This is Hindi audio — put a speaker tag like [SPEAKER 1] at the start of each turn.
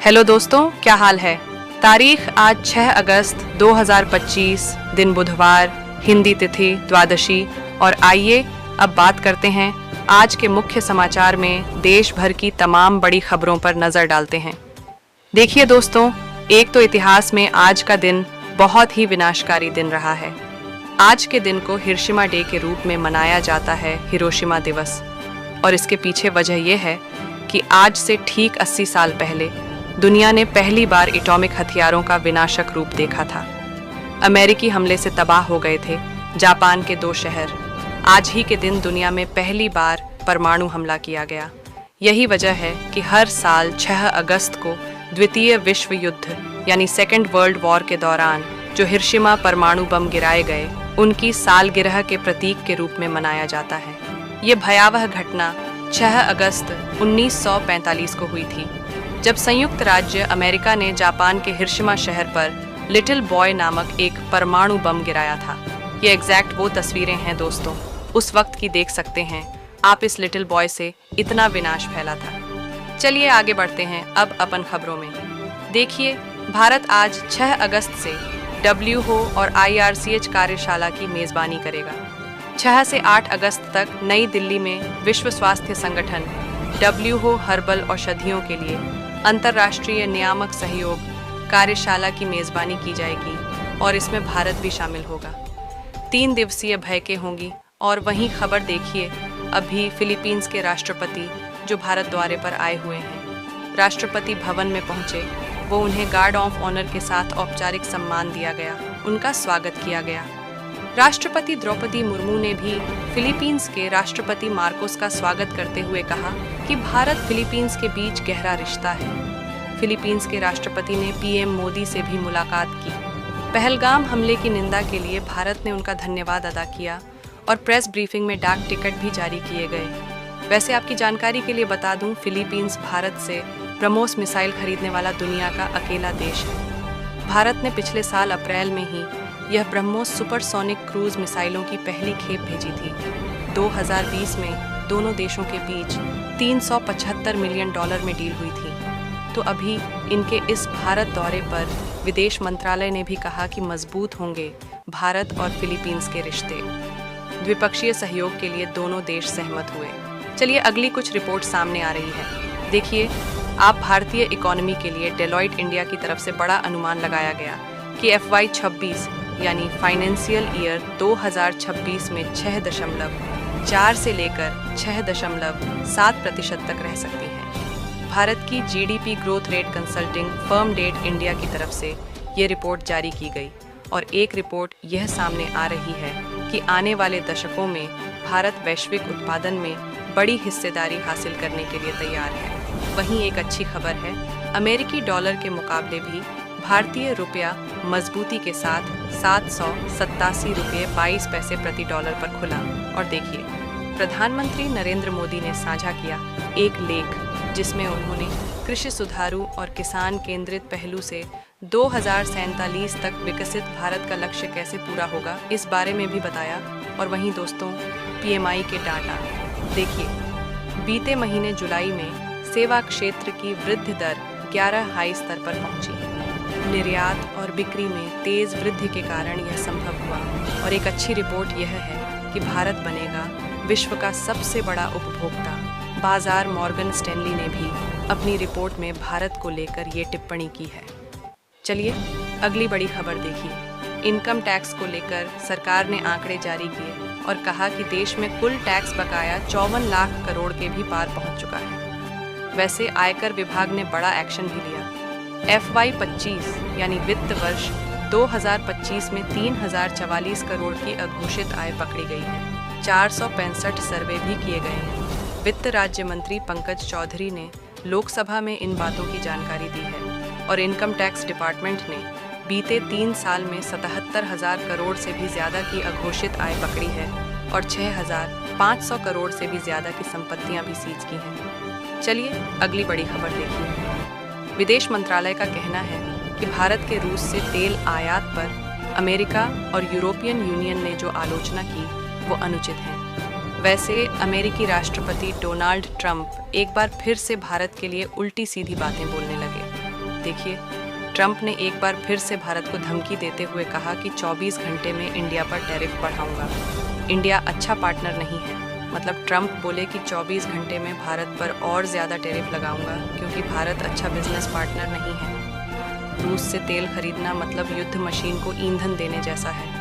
[SPEAKER 1] हेलो दोस्तों, क्या हाल है। तारीख आज 6 अगस्त 2025, दिन बुधवार, हिंदी तिथि द्वादशी। और आइए अब बात करते हैं आज के मुख्य समाचार में देश भर की तमाम बड़ी खबरों पर नजर डालते हैं। देखिए दोस्तों, एक तो इतिहास में आज का दिन बहुत ही विनाशकारी दिन रहा है। आज के दिन को हिरोशिमा डे के रूप में मनाया जाता है, हिरोशिमा दिवस। और इसके पीछे वजह यह है कि आज से ठीक 80 साल पहले दुनिया ने पहली बार एटॉमिक हथियारों का विनाशक रूप देखा था। अमेरिकी हमले से तबाह हो गए थे जापान के 2 शहर। आज ही के दिन दुनिया में पहली बार परमाणु हमला किया गया। यही वजह है कि हर साल 6 अगस्त को द्वितीय विश्व युद्ध यानी सेकेंड वर्ल्ड वॉर के दौरान जो हिरोशिमा परमाणु बम गिराए गए, उनकी सालगिरह के प्रतीक के रूप में मनाया जाता है। ये भयावह घटना 6 अगस्त 1945 को हुई थी, जब संयुक्त राज्य अमेरिका ने जापान के हिरोशिमा शहर पर लिटिल बॉय नामक एक परमाणु बम गिराया था। ये एग्जैक्ट वो तस्वीरें हैं दोस्तों, उस वक्त की देख सकते हैं आप। इस लिटिल बॉय से इतना विनाश फैला था। चलिए आगे बढ़ते हैं अब अपन खबरों में। देखिए, भारत आज 6 अगस्त से WHO और IRCH कार्यशाला की मेजबानी करेगा। 6 से 8 अगस्त तक नई दिल्ली में विश्व स्वास्थ्य संगठन WHO हर्बल औषधियों के लिए अंतर्राष्ट्रीय नियामक सहयोग कार्यशाला की मेजबानी की जाएगी और इसमें भारत भी शामिल होगा। 3 दिवसीय बैठकें होंगी। और वहीं खबर देखिए, अभी फिलीपींस के राष्ट्रपति जो भारत दौरे पर आए हुए हैं, राष्ट्रपति भवन में पहुंचे। वो उन्हें गार्ड ऑफ ऑनर के साथ औपचारिक सम्मान दिया गया, उनका स्वागत किया गया। राष्ट्रपति द्रौपदी मुर्मू ने भी फिलीपींस के राष्ट्रपति मार्कोस का स्वागत करते हुए कहा कि भारत फिलीपींस के बीच गहरा रिश्ता है। फिलीपींस के राष्ट्रपति ने PM मोदी से भी मुलाकात की। पहलगाम हमले की निंदा के लिए भारत ने उनका धन्यवाद अदा किया और प्रेस ब्रीफिंग में डाक टिकट भी जारी किए गए। वैसे आपकी जानकारी के लिए बता दूं, फिलीपींस भारत से ब्रह्मोस मिसाइल खरीदने वाला दुनिया का अकेला देश है। भारत ने पिछले साल अप्रैल में ही यह ब्रह्मोस सुपरसोनिक क्रूज मिसाइलों की पहली खेप भेजी थी। 2020 में दोनों देशों के बीच $375 मिलियन में डील हुई थी। तो अभी इनके इस भारत दौरे पर विदेश मंत्रालय ने भी कहा कि मजबूत होंगे भारत और फिलीपींस के रिश्ते। द्विपक्षीय सहयोग के लिए दोनों देश सहमत हुए। चलिए अगली कुछ रिपोर्ट सामने आ रही है। देखिए, आप भारतीय इकोनॉमी के लिए डेलॉइट इंडिया की तरफ से बड़ा अनुमान लगाया गया कि FY 26 यानी फाइनेंशियल ईयर 2026 में 6.4 से लेकर 6.7% तक रह सकती है। भारत की GDP growth rate consulting firm डेट इंडिया की तरफ से ये रिपोर्ट जारी की गई और एक रिपोर्ट यह सामने आ रही है कि आने वाले दशकों में भारत वैश्विक उत्पादन में बड़ी हिस्सेदारी हासिल करने के लिए तैयार है। वहीं एक अच्छी खबर है, अमेरिकी डॉलर के मुकाबले भी भारतीय रुपया मजबूती के साथ 787 रुपये 22 पैसे प्रति डॉलर पर खुला। और देखिए, प्रधानमंत्री नरेंद्र मोदी ने साझा किया एक लेख जिसमें उन्होंने कृषि सुधारू और किसान केंद्रित पहलू से 2047 तक विकसित भारत का लक्ष्य कैसे पूरा होगा, इस बारे में भी बताया। और वहीं दोस्तों, PMI के डाटा देखिए, बीते महीने जुलाई में सेवा क्षेत्र की वृद्धि दर 11 हाई स्तर पर पहुंची। निर्यात और बिक्री में तेज वृद्धि के कारण यह संभव हुआ। और एक अच्छी रिपोर्ट यह है कि भारत बनेगा विश्व का सबसे बड़ा उपभोक्ता। बाजार मॉर्गन स्टैनली ने भी अपनी रिपोर्ट में भारत को लेकर ये टिप्पणी की है। चलिए अगली बड़ी खबर देखिए। इनकम टैक्स को लेकर सरकार ने आंकड़े जारी किए और कहा कि देश में कुल टैक्स बकाया 54 लाख करोड़ के भी पार पहुंच चुका है। वैसे आयकर विभाग ने बड़ा एक्शन भी लिया। FY 25 यानी वित्त वर्ष 2025 में 3044 करोड़ की अघोषित आय पकड़ी गई है। 465 सर्वे भी किए गए हैं। वित्त राज्य मंत्री पंकज चौधरी ने लोकसभा में इन बातों की जानकारी दी है। और इनकम टैक्स डिपार्टमेंट ने बीते 3 साल में 77,000 करोड़ से भी ज़्यादा की अघोषित आय पकड़ी है और 6,500 करोड़ से भी ज़्यादा की संपत्तियां भी सीज की हैं। चलिए अगली बड़ी खबर देखिए। विदेश मंत्रालय का कहना है कि भारत के रूस से तेल आयात पर अमेरिका और यूरोपियन यूनियन ने जो आलोचना की वो अनुचित है। वैसे अमेरिकी राष्ट्रपति डोनाल्ड ट्रंप एक बार फिर से भारत के लिए उल्टी सीधी बातें बोलने लगे। देखिए, ट्रंप ने एक बार फिर से भारत को धमकी देते हुए कहा कि 24 घंटे में इंडिया पर टैरिफ बढ़ाऊंगा। इंडिया अच्छा पार्टनर नहीं है। मतलब ट्रंप बोले कि 24 घंटे में भारत पर और ज़्यादा टैरिफ लगाऊंगा, क्योंकि भारत अच्छा बिजनेस पार्टनर नहीं है। रूस से तेल खरीदना मतलब युद्ध मशीन को ईंधन देने जैसा है।